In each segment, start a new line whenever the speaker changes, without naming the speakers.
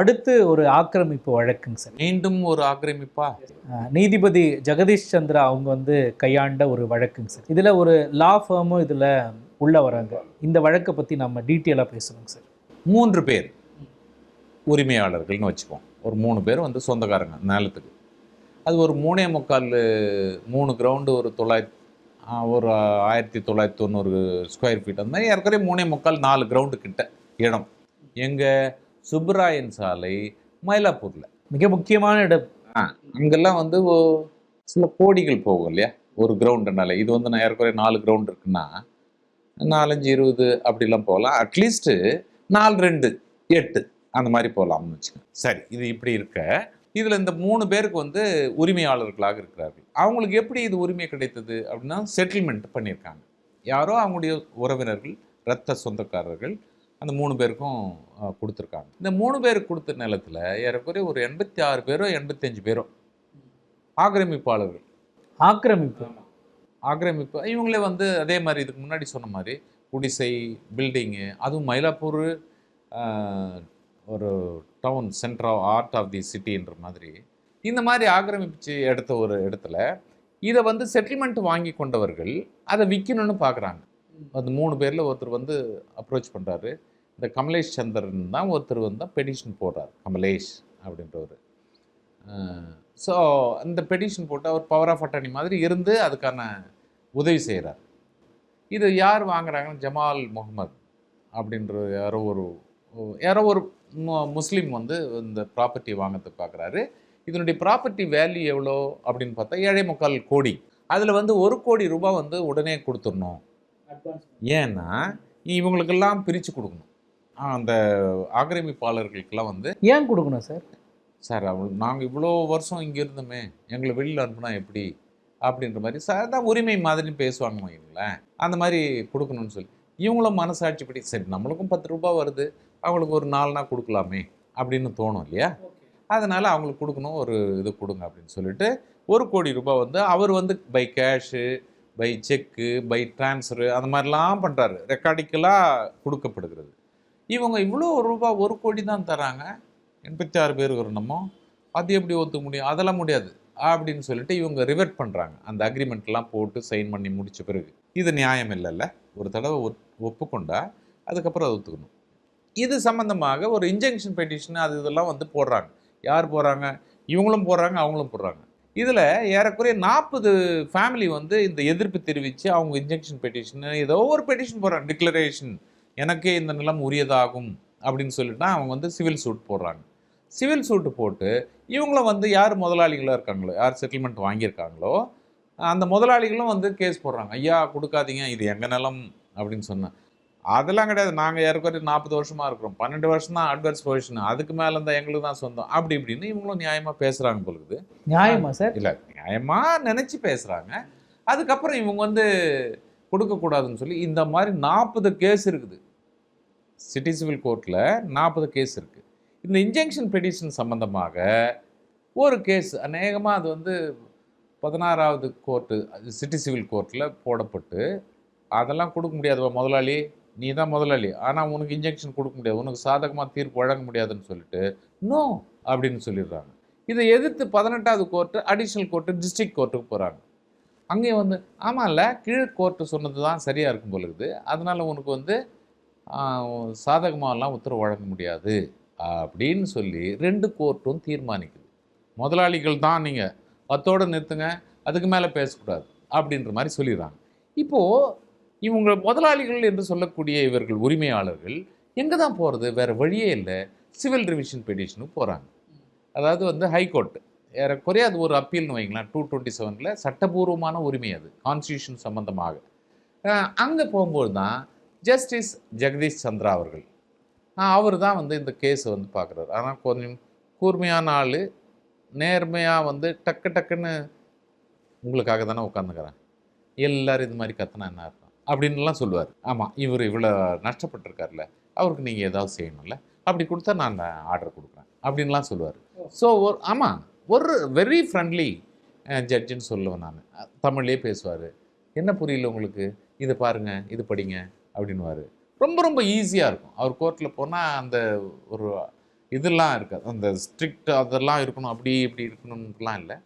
அடுத்து ஒரு ஆக்கிரமிப்பு வழக்குங்க சார்.
மீண்டும் ஒரு ஆக்கிரமிப்பா?
நீதிபதி ஜெகதீஷ் சந்திரா அவங்க கையாண்ட ஒரு வழக்குங்க சார். இதில் ஒரு லா ஃபர்மும் இதில் உள்ள வராங்க. இந்த வழக்கை பற்றி நம்ம டீட்டெயிலாக பேசணுங்க சார்.
3 பேர் உரிமையாளர்கள்னு வச்சுப்போம். ஒரு 3 பேர் சொந்தக்காரங்க நிலத்துக்கு. அது ஒரு 3 கிரவுண்டு ஒரு 1990 ஸ்கொயர் ஃபீட், அந்த மாதிரி ஏற்கனவே 3.25 4 கிட்ட இடம். எங்கே? சுப்பராயன் சாலை, மயிலாப்பூரில்.
மிக முக்கியமான இடம்.
அங்கெல்லாம் சில கோடிகள் போகும் இல்லையா ஒரு கிரவுண்டுனால. இது நான் ஏற்கனவே 4 கிரவுண்ட் இருக்குன்னா 4, 5, 20 அப்படிலாம் போகலாம். அட்லீஸ்ட்டு 4, 2, 8 அந்த மாதிரி போகலாம்னு வச்சுக்கோங்க. சரி, இது இப்படி இருக்க இதில் இந்த 3 பேருக்கு உரிமையாளர்களாக இருக்கிறார்கள். அவங்களுக்கு எப்படி இது உரிமை கிடைத்தது அப்படின்னா, செட்டில்மெண்ட் பண்ணியிருக்காங்க. யாரோ அவங்களுடைய உறவினர்கள், இரத்த சொந்தக்காரர்கள் அந்த 3 பேருக்கும் கொடுத்துருக்காங்க. இந்த 3 பேருக்கு கொடுத்த நிலத்தில் ஏறக்குறைய ஒரு 86 பேரோ 85 பேரோ ஆக்கிரமிப்பாளர்கள். ஆக்கிரமிப்பு இவங்களே அதே மாதிரி இதுக்கு முன்னாடி சொன்ன மாதிரி குடிசை, பில்டிங்கு, அதுவும் மயிலாப்பூர் ஒரு town centre heart of the சிட்டின்ற மாதிரி இந்த மாதிரி ஆக்கிரமிச்சு எடுத்த ஒரு இடத்துல இதை செட்டில்மெண்ட் வாங்கி கொண்டவர்கள் அதை விற்கணும்னு பார்க்குறாங்க. அந்த 3 பேரில் ஒருத்தர் அப்ரோச் பண்ணுறாரு. இந்த கமலேஷ் சந்திரன் தான் ஒருத்தர் தான் பெடிஷன் போடுறார். கமலேஷ் அப்படின்றவர். ஸோ அந்த பெடிஷன் போட்டு அவர் பவர் ஆஃப் அட்டர்னி மாதிரி இருந்து அதுக்கான உதவி செய்கிறார். இது யார் வாங்குறாங்கன்னு ஜமால் முகமது அப்படின்ற யாரோ ஒரு முஸ்லீம் இந்த ப்ராப்பர்ட்டி வாங்கிறதுக்கு பார்க்குறாரு. இதனுடைய ப்ராப்பர்ட்டி வேல்யூ எவ்வளோ அப்படின்னு பார்த்தா 7.25 கோடி. அதில் 1 கோடி ரூபாய் உடனே கொடுத்துடணும். ஏன்னா இவங்களுக்கெல்லாம் பிரித்து கொடுக்கணும். அந்த ஆக்கிரமிப்பாளர்களுக்கெல்லாம்
ஏன் கொடுக்கணும் சார்?
சார் நாங்கள் இவ்வளோ வருஷம் இங்கே இருந்தோமே, எங்களை வெளியில் அனுப்புனா எப்படி அப்படின்ற மாதிரி சார் தான் உரிமை மாதிரி பேசுவாங்க வைங்களேன். அந்த மாதிரி கொடுக்கணும்னு சொல்லி இவங்களும் மனசாட்சிப்படி சரி நம்மளுக்கும் 10 ரூபாய் வருது, அவங்களுக்கு ஒரு 4 நாள் கொடுக்கலாமே அப்படின்னு தோணும் இல்லையா. அதனால் அவங்களுக்கு கொடுக்கணும், ஒரு இது கொடுங்க அப்படின்னு சொல்லிட்டு 1 கோடி ரூபாய் அவர் by cash, by cheque, by transfer அந்த மாதிரிலாம் பண்ணுறாரு. ரெக்கார்டிக்கலாக கொடுக்கப்படுகிறது. இவங்க இவ்வளோ ரூபாய் 1 கோடி தான் தராங்க, 86 பேர் வரணுமோ, அது எப்படி ஒத்துக்க முடியும்? அதெல்லாம் முடியாது அப்படின்னு சொல்லிட்டு இவங்க ரிவர்ட் பண்ணுறாங்க. அந்த அக்ரிமெண்ட்லாம் போட்டு சைன் பண்ணி முடித்த பிறகு இது நியாயம் இல்லைல்ல. ஒரு தடவை ஒப்புக்கொண்டா அதுக்கப்புறம் அதை ஒத்துக்கணும். இது சம்மந்தமாக ஒரு இன்ஜெக்ஷன் பெட்டிஷன் அது இதெல்லாம் போடுறாங்க. யார் போடுறாங்க? இவங்களும் போடுறாங்க, அவங்களும் போடுறாங்க. இதில் ஏறக்குறைய 40 ஃபேமிலி இந்த எதிர்ப்பு தெரிவித்து அவங்க இன்ஜெக்ஷன் பெட்டிஷன் ஏதோ ஒரு பெட்டிஷன் போடுறாங்க. டிக்ளரேஷன் எனக்கே இந்த நிலம் உரியதாகும் அப்படின்னு சொல்லிட்டு அவங்க சிவில் சூட் போடுறாங்க. சிவில் சூட்டு போட்டு இவங்களும் யார் முதலாளிகளாக இருக்காங்களோ, யார் செட்டில்மெண்ட் வாங்கியிருக்காங்களோ அந்த முதலாளிகளும் கேஸ் போடுறாங்க. ஐயா கொடுக்காதீங்க, இது எங்கள் நிலம் அப்படின்னு சொன்னேன். அதெல்லாம் கிடையாது, நாங்கள் ஏற்கனவே 40 வருஷமாக இருக்கிறோம், 12 வருஷம் தான் அட்வான்ஸ் பொசிஷன், அதுக்கு மேலே இருந்தால் எங்களுக்கு தான் சொந்தம் அப்படி இப்படின்னு இவங்களும் நியாயமாக பேசுகிறாங்க பொழுது.
நியாயமா சார்?
இல்லை, நியாயமாக நினச்சி பேசுகிறாங்க. அதுக்கப்புறம் இவங்க கொடுக்கக்கூடாதுன்னு சொல்லி இந்த மாதிரி 40 கேஸ் இருக்குது. சிட்டி சிவில் கோர்ட்டில் 40 கேஸ் இருக்குது. இந்த இன்ஜெக்ஷன் பெட்டிஷன் சம்பந்தமாக ஒரு கேஸ் அநேகமாக அது 16வது கோர்ட்டு சிட்டி சிவில் கோர்ட்டில் போடப்பட்டு அதெல்லாம் கொடுக்க முடியாது முதலாளி, நீ தான் முதலாளி, ஆனால் உனக்கு இன்ஜெக்ஷன் கொடுக்க முடியாது, உனக்கு சாதகமாக தீர்ப்பு வழங்க முடியாதுன்னு சொல்லிட்டு நோ அப்படின்னு சொல்லிடுறாங்க. இதை எதிர்த்து 18வது கோர்ட்டு அடிஷ்னல் கோர்ட்டு டிஸ்ட்ரிக்ட் கோர்ட்டுக்கு போகிறாங்க. அங்கேயும் ஆமாம்ல கீழ் கோர்ட்டு சொன்னது தான் சரியாக இருக்கும் பொழுது, அதனால் உனக்கு சாதகமாகலாம் உத்தரவு வழங்க முடியாது அப்படின்னு சொல்லி 2 கோர்ட்டும் தீர்மானிக்குது. முதலாளிகள் தான் நீங்கள் அத்தோடு நிறுத்துங்க, அதுக்கு மேலே பேசக்கூடாது அப்படின்ற மாதிரி சொல்லிடுறாங்க. இப்போது இவங்க முதலாளிகள் என்று சொல்லக்கூடிய இவர்கள் உரிமையாளர்கள் எங்கே தான் போகிறது? வேறு வழியே இல்லை, சிவில் ரிவிஷன் பெட்டிஷனுக்கு போகிறாங்க. அதாவது ஹைகோர்ட்டு ஏறக்குறைய அது ஒரு அப்பீல்னு வைங்களேன். 227 சட்டபூர்வமான உரிமை, அது கான்ஸ்டியூஷன் சம்பந்தமாக. அங்கே போகும்போது தான் ஜஸ்டிஸ் ஜெகதீஷ் சந்திரா அவர்கள் அவர் தான் இந்த கேஸை பார்க்குறாரு. ஆனால் கொஞ்சம் கூர்மையான ஆள், நேர்மையாக டக்கு டக்குன்னு உங்களுக்காக தானே உட்காந்துக்கிறேன், எல்லோரும் இது மாதிரி கத்துனா என்ன அர்த்தம் அப்படின்லாம் சொல்லுவார். ஆமாம், இவர் இவ்வளோ நஷ்டப்பட்டிருக்கார்ல, அவருக்கு நீங்கள் ஏதாவது செய்யணும்ல, அப்படி கொடுத்தா நான் ஆர்டர் கொடுக்குறேன் அப்படின்லாம் சொல்லுவார். ஸோ ஒரு வெரி ஃப்ரெண்ட்லி ஜட்ஜுன்னு சொல்லுவேன் நான். தமிழ்லேயே பேசுவார். என்ன புரியல உங்களுக்கு, இது பாருங்கள், இது படிங்க அப்படின்வார். ரொம்ப ரொம்ப ஈஸியாக இருக்கும். அவர் கோர்ட்டில் போனால் அந்த ஒரு இதெல்லாம் இருக்காது. அந்த ஸ்ட்ரிக்ட் அதெல்லாம் இருக்கணும், அப்படி இப்படி இருக்கணும்லாம் இல்லை.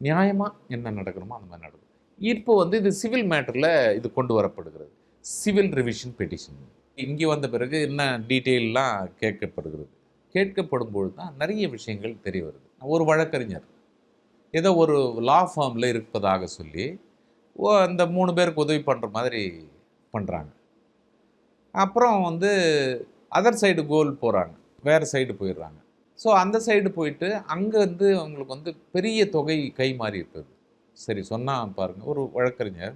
நியாயமாக என்ன நடக்கணுமோ அந்த மாதிரி நடக்கும். இப்போ வந்து இது சிவில் மேட்டரில் இது கொண்டு வரப்படுகிறது. சிவில் ரிவிஷன் பெட்டிஷன் இங்கே வந்த பிறகு என்ன டீட்டெயிலெலாம் கேட்கப்படுகிறது. கேட்கப்படும்பொழுது தான் நிறைய விஷயங்கள் தெரிய வருது. ஒரு வழக்கறிஞர் ஏதோ ஒரு லா ஃபார்மில் இருப்பதாக சொல்லி அந்த 3 பேருக்கு உதவி பண்ணுற மாதிரி பண்ணுறாங்க. அப்புறம் வந்து அதர் சைடு கோல் போகிறாங்க, வேறு சைடு போயிடுறாங்க. ஸோ அந்த சைடு போயிட்டு அங்கே வந்து அவங்களுக்கு வந்து பெரிய தொகை கை மாறி இருக்குது. சரி சொன்னால் பாருங்கள், ஒரு வழக்கறிஞர்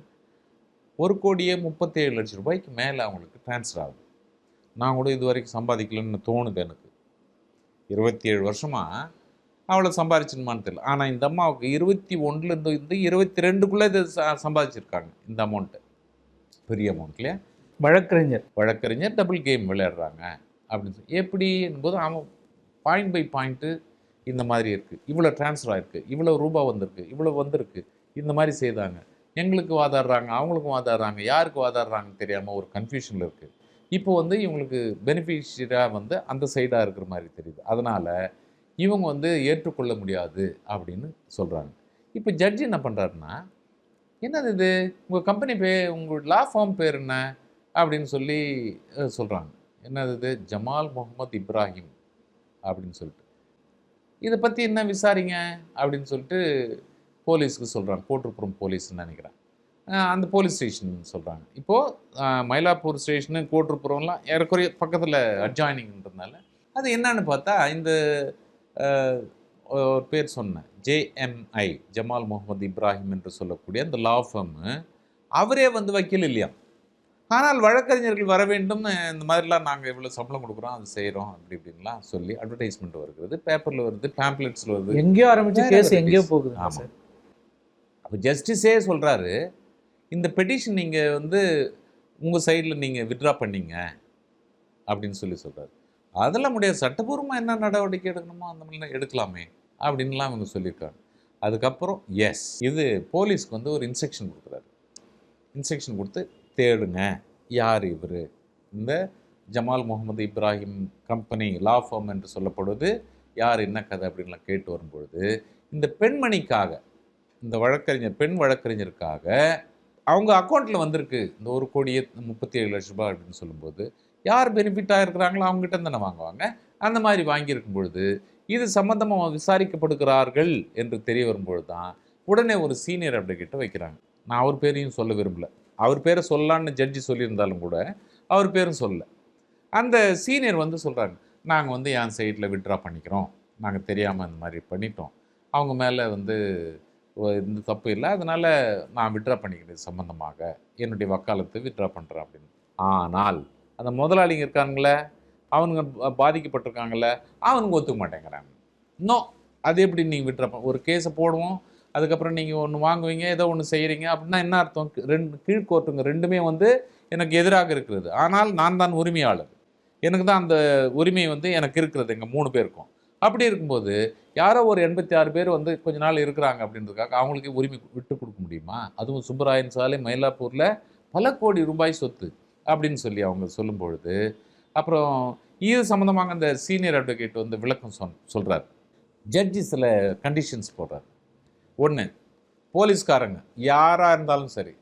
1,37,00,000 ரூபாய்க்கு மேலே அவங்களுக்கு ட்ரான்ஸ்ஃபர் ஆகுது. நான் கூட இது வரைக்கும் சம்பாதிக்கலன்னு தோணுது எனக்கு. 27 வருஷமாக அவ்வளோ சம்பாதிச்சுமான்னு தெரியல. ஆனால் இந்த அம்மாவுக்கு 21லேருந்து 22க்குள்ளே இது சம்பாதிச்சிருக்காங்க இந்த அமௌண்ட்டு. பெரிய அமௌண்ட் இல்லையா? வழக்கறிஞர் டபுள் கேம் விளையாடுறாங்க அப்படின்னு சொல்லி எப்படி என்பது அவன் பாயிண்ட் பை பாயிண்ட்டு இந்த மாதிரி இருக்குது, இவ்வளோ ட்ரான்ஸ்ஃபர் ஆகிருக்கு, இவ்வளோ ரூபா வந்திருக்கு, இவ்வளோ வந்திருக்கு, இந்த மாதிரி செய்தாங்க, எங்களுக்கு வாதாடுறாங்க, அவங்களுக்கும் வாதாடுறாங்க, யாருக்கு வாதாடுறாங்கன்னு தெரியாமல் ஒரு கன்ஃபியூஷனில் இருக்குது. இப்போ வந்து இவங்களுக்கு பெனிஃபிஷியராக வந்து அந்த சைடாக இருக்கிற மாதிரி தெரியுது. அதனால் இவங்க வந்து ஏற்றுக்கொள்ள முடியாது அப்படின்னு சொல்கிறாங்க. இப்போ ஜட்ஜி என்ன பண்ணுறாருன்னா, என்னது இது, உங்கள் கம்பெனி உங்கள் லா ஃபார்ம் பேர் என்ன அப்படின்னு சொல்லி சொல்கிறாங்க. என்னது இது, ஜமால் முகமது இப்ராஹிம் அப்படின்னு சொல்லிட்டு, இதை பற்றி என்ன விசாரிங்க அப்படின்னு சொல்லிட்டு போலீஸுக்கு சொல்கிறாங்க. கோட்டுப்புறம் போலீஸ்ன்னு நினைக்கிறேன். அந்த போலீஸ் ஸ்டேஷன் சொல்கிறாங்க. இப்போது மயிலாப்பூர் ஸ்டேஷனு கோட்டுப்புறம்லாம் ஏறக்குறைய பக்கத்தில் அட்ஜாயினிங்கிறதுனால அது என்னன்னு பார்த்தா, இந்த ஒரு பேர் சொன்னேன், JMI ஜமால் முகமது இப்ராஹிம் என்று சொல்லக்கூடிய அந்த லா ஃபர்மு, அவரே வந்து வக்கீல் இல்லையா. ஆனால் வழக்கறிஞர்கள் வர வேண்டும், இந்த மாதிரிலாம் நாங்கள் இவ்வளோ சம்பளம் கொடுக்குறோம், அது செய்கிறோம், அப்படி இப்படின்லாம் சொல்லி அட்வர்டைஸ்மெண்ட் வருகிறது, பேப்பரில் வருது, பேம்ப்ளெட்ஸில் வருது,
எங்கேயோ ஆரம்பிச்சு கேஸ் எங்கேயோ போகுது.
ஆமாம். அப்போ ஜஸ்டிஸே சொல்கிறாரு, இந்த பெட்டிஷன் நீங்கள் வந்து உங்கள் சைடில் நீங்கள் வித்ட்ரா பண்ணீங்க அப்படின்னு சொல்லி சொல்கிறாரு. அதெல்லாம் முடியாது, சட்டப்பூர்வமாக என்ன நடவடிக்கை எடுக்கணுமோ அந்த மாதிரிலாம் எடுக்கலாமே அப்படின்லாம் அவங்க சொல்லியிருக்காங்க. அதுக்கப்புறம் இது போலீஸ்க்கு வந்து ஒரு இன்ஸ்ட்ரக்ஷன் கொடுக்குறாரு. இன்ஸ்ட்ரக்ஷன் கொடுத்து தேடுங்க, யார் இவர், இந்த Jamal Mohammed Ibrahim company law firm என்று சொல்லப்படுவது யார், என்ன கதை அப்படின்லாம் கேட்டு வரும்பொழுது, இந்த பெண்மணிக்காக, இந்த பெண் வழக்கறிஞருக்காக அவங்க அக்கௌண்ட்டில் வந்திருக்கு இந்த 1,37,00,000 ரூபாய் அப்படின்னு சொல்லும்போது, யார் பெனிஃபிட்டாக இருக்கிறாங்களோ அவங்ககிட்ட தானே வாங்குவாங்க. அந்த மாதிரி வாங்கியிருக்கும் பொழுது இது சம்மந்தமாக விசாரிக்கப்படுகிறார்கள் என்று தெரிய வரும்பொழுது தான் உடனே ஒரு சீனியர் அட்வொகேட்டை வைக்கிறாங்க. நான் அவர் பேரையும் சொல்ல விரும்பல, அவர் பேரை சொல்லலான்னு ஜட்ஜி சொல்லியிருந்தாலும் கூட அவர் பேரும் சொல்லலை. அந்த சீனியர் வந்து சொல்கிறாங்க, நாங்கள் வந்து என் சைடில் வித்ட்ரா பண்ணிக்கிறோம், நாங்கள் தெரியாமல் இந்த மாதிரி பண்ணிட்டோம், அவங்க மேலே வந்து இந்த தப்பு இல்லை, அதனால் நான் வித்ட்ரா பண்ணிக்கிறேன், சம்மந்தமாக என்னுடைய வக்காலத்தை வித்ட்ரா பண்ணுறேன் அப்படின்னு. ஆனால் அந்த முதலாளிங்க இருக்கானுங்களே, அவனுங்க பாதிக்கப்பட்டிருக்காங்களே, அவனுங்க ஒத்துக்க மாட்டேங்கிறாங்க. இன்னும் அது எப்படி நீங்கள் வித்ட்ரா ஒரு கேஸை போடுவோம், அதுக்கப்புறம் நீங்கள் ஒன்று வாங்குவீங்க, ஏதோ ஒன்று செய்கிறீங்க அப்படின்னா என்ன அர்த்தம்? கீழ்கோர்ட்டுங்க ரெண்டுமே வந்து எனக்கு எதிராக இருக்கிறது, ஆனால் நான் தான் உரிமையாளர், எனக்கு தான் அந்த உரிமை வந்து எனக்கு இருக்கிறது எங்கள் 3 பேருக்கும். அப்படி இருக்கும்போது யாரோ ஒரு 86 பேர் வந்து கொஞ்ச நாள் இருக்கிறாங்க அப்படின்றதுக்காக அவங்களுக்கு உரிமை விட்டு கொடுக்க முடியுமா? அதுவும் சுப்பராயன் சாலை மயிலாப்பூரில் பல கோடி ரூபாய் சொத்து அப்படின்னு சொல்லி அவங்க சொல்லும் பொழுது, அப்புறம் இது சம்மந்தமாக அந்த சீனியர் அட்வொகேட் வந்து விளக்கம் சொல்கிறார். ஜட்ஜி சில கண்டிஷன்ஸ் போடுறார். 1, போலீஸ்காரங்க யாராக இருந்தாலும் சரி,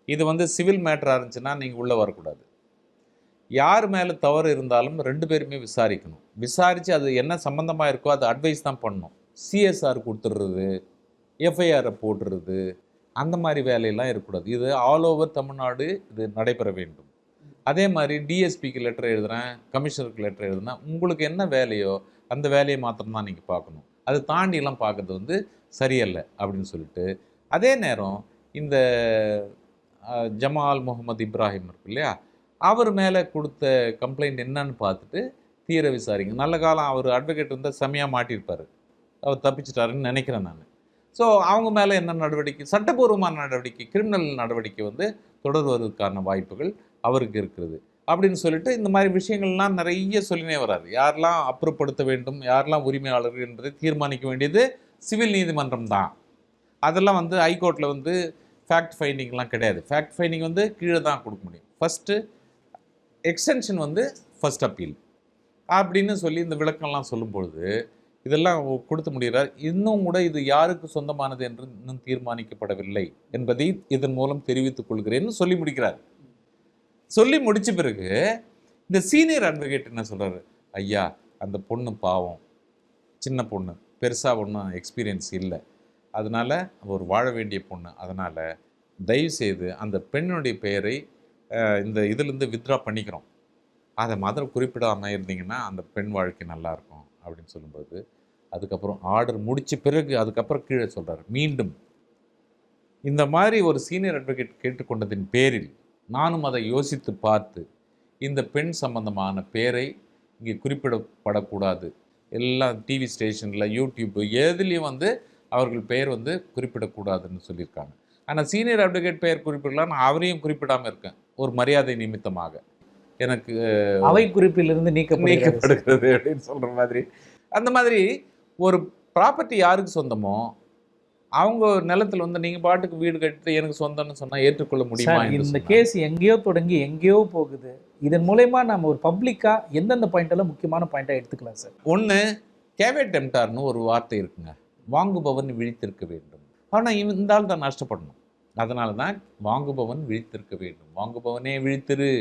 இது வந்து சிவில் மேட்டராக இருந்துச்சுன்னா நீங்கள் உள்ளே வரக்கூடாது. யார் மேலே தவறு இருந்தாலும் 2 பேருமே விசாரிக்கணும். விசாரித்து அது என்ன சம்மந்தமாக இருக்கோ அது அட்வைஸ் தான் பண்ணணும். CSR கொடுத்துடுறது, FIR போட்டுடுறது, அந்த மாதிரி வேலையெல்லாம் இருக்கக்கூடாது. இது ஆல் ஓவர் தமிழ்நாடு இது நடைபெற வேண்டும். அதே மாதிரி DSPக்கு லெட்டர் எழுதுகிறேன், கமிஷனருக்கு லெட்டர் எழுதுனா உங்களுக்கு என்ன வேலையோ அந்த வேலையை மாத்திரம்தான் நீங்கள் பார்க்கணும், அதை தாண்டிலாம் பார்க்குறது வந்து சரியல்ல அப்படின்னு சொல்லிட்டு, அதே நேரம் இந்த ஜமால் முகமது இப்ராஹிம் இருக்கு இல்லையா, அவர் மேலே கொடுத்த கம்ப்ளைண்ட் என்னன்னு பார்த்துட்டு தீர விசாரிங்க. நல்ல காலம் அவர் அட்வொகேட் வந்து செம்மையாக மாட்டியிருப்பார், அவர் தப்பிச்சிட்டாருன்னு நினைக்கிறேன் நான். ஸோ அவங்க மேலே என்ன நடவடிக்கை, சட்டப்பூர்வமான நடவடிக்கை, கிரிமினல் நடவடிக்கை வந்து தொடர்வதற்கான வாய்ப்புகள் அவருக்கு இருக்கிறது அப்படின்னு சொல்லிட்டு இந்த மாதிரி விஷயங்கள்லாம் நிறைய சொல்லினே வராது. யாரெல்லாம் அப்புறப்படுத்த வேண்டும், யாரெல்லாம் உரிமையாளர்கள் என்பதை தீர்மானிக்க வேண்டியது சிவில் நீதிமன்றம் தான். அதெல்லாம் வந்து ஹைகோர்ட்டில் வந்து ஃபேக்ட் ஃபைண்டிங்லாம் கிடையாது. ஃபேக்ட் ஃபைண்டிங் வந்து கீழே தான் கொடுக்க முடியும். ஃபஸ்ட்டு எக்ஸ்டென்ஷன் வந்து ஃபஸ்ட் அப்பீல், அப்படின்னு சொல்லி இந்த விளக்கம்லாம் சொல்லும் பொழுது இதெல்லாம் கொடுத்து முடிகிறார். இன்னும் கூட இது யாருக்கு சொந்தமானது என்று இன்னும் தீர்மானிக்கப்படவில்லை என்பதை இதன் மூலம் தெரிவித்துக் கொள்கிறேன்னு சொல்லி முடிக்கிறார். சொல்லி முடிச்ச பிறகு இந்த சீனியர் அட்வொகேட் என்ன சொல்றாரு, ஐயா அந்த பொண்ணு பாவம், சின்ன பொண்ணு, பெருசாக ஒன்றும் எக்ஸ்பீரியன்ஸ் இல்லை, அதனால ஒரு வாழ வேண்டிய பொண்ணு, அதனால தயவுசெய்து அந்த பெண்ணுடைய பெயரை இந்த இதிலிருந்து வித்ட்ரா பண்ணிக்கிறோம், அதை மாதிரி குறிப்பிடாமல் இருந்தீங்கன்னா அந்த பெண் வாழ்க்கை நல்லாயிருக்கும் அப்படின்னு சொல்லும்போது அதுக்கப்புறம் ஆர்டர் முடித்த பிறகு அதுக்கப்புறம் கீழே சொல்கிறார், மீண்டும் இந்த மாதிரி ஒரு சீனியர் அட்வொகேட் கேட்டுக்கொண்டதின் பேரில் நானும் அதை யோசித்து பார்த்து இந்த பெண் சம்பந்தமான பேரை இங்கே குறிப்பிடப்படக்கூடாது, எல்லாம் டிவி ஸ்டேஷனில் யூடியூப் எதுலேயும் வந்து அவர்கள் பெயர் வந்து குறிப்பிடக்கூடாதுன்னு சொல்லியிருக்காங்க. ஆனால் சீனியர் அட்வொகேட் பெயர் குறிப்பிடலாம், நான் அவரையும் குறிப்பிடாமல் இருக்கேன் ஒரு மரியாதை நிமித்தமாக, எனக்கு
அவை குறிப்பிலிருந்து
நீக்கப்படுகிறது அப்படின்னு சொல்கிற மாதிரி. அந்த மாதிரி ஒரு ப்ராப்பர்ட்டி யாருக்கு சொந்தமோ அவங்க நிலத்தில் வந்து நீங்கள் பாட்டுக்கு வீடு கட்டிட்டு எனக்கு சொந்தம்னு சொன்னால் ஏற்றுக்கொள்ள முடியுமா?
இந்த கேஸ் எங்கேயோ தொடங்கி எங்கேயோ போகுது. இதன் மூலயமா நம்ம ஒரு பப்ளிக்காக எந்தெந்த பாயிண்டெல்லாம் முக்கியமான பாயிண்டாக எடுத்துக்கலாம் சார்?
ஒன்று, கேவேட் டெம்டார்னு ஒரு வார்த்தை இருக்குங்க, வாங்குபவன் விழித்திருக்க வேண்டும். ஆனால் இந்த ஆள் தான் நஷ்டப்படணும், அதனால தான் வாங்குபவன் விழித்திருக்க வேண்டும், வாங்குபவனே விழித்திரு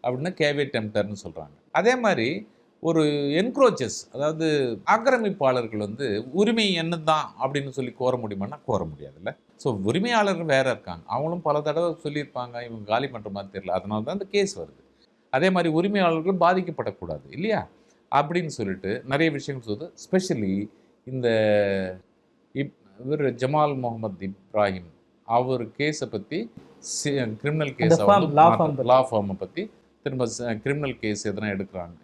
அப்படின்னு கேவேட் டெம்டார்னு சொல்கிறாங்க. அதே மாதிரி ஒரு என்க்ரோச்சஸ், அதாவது ஆக்கிரமிப்பாளர்கள் வந்து உரிமை என்ன தான் அப்படின்னு சொல்லி கோர முடியுமான்னா கோர முடியாதுல்ல. ஸோ உரிமையாளர்கள் வேற இருக்காங்க, அவங்களும் பல தடவை சொல்லியிருப்பாங்க இவங்க காலி பண்ணுற மாதிரி தெரியல, அதனால தான் இந்த கேஸ் வருது. அதே மாதிரி உரிமையாளர்கள் பாதிக்கப்படக்கூடாது இல்லையா அப்படின்னு சொல்லிட்டு நிறைய விஷயங்கள் சொல்லுது. ஸ்பெஷலி இந்த இவர் ஜமால் முகமது இப்ராஹிம் அவர் கேஸை பற்றி, கிரிமினல் கேஸை லா ஃபார்மை பற்றி திரும்ப கிரிமினல் கேஸ் எதனா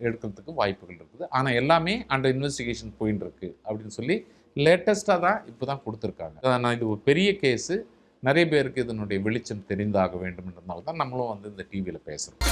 எடுக்கிறதுக்கு வாய்ப்புகள் இருக்குது. ஆனால் எல்லாமே அண்டர் இன்வெஸ்டிகேஷன் போயின்னு இருக்கு அப்படின்னு சொல்லி லேட்டஸ்ட்டாக தான் இப்போ தான் கொடுத்துருக்காங்க. ஆனால் இது ஒரு பெரிய கேஸு, நிறைய பேருக்கு இதனுடைய வெளிச்சம் தெரிந்தாக வேண்டும்ன்றதுனால தான் நம்மளும் வந்து இந்த டிவியில் பேசுகிறோம்.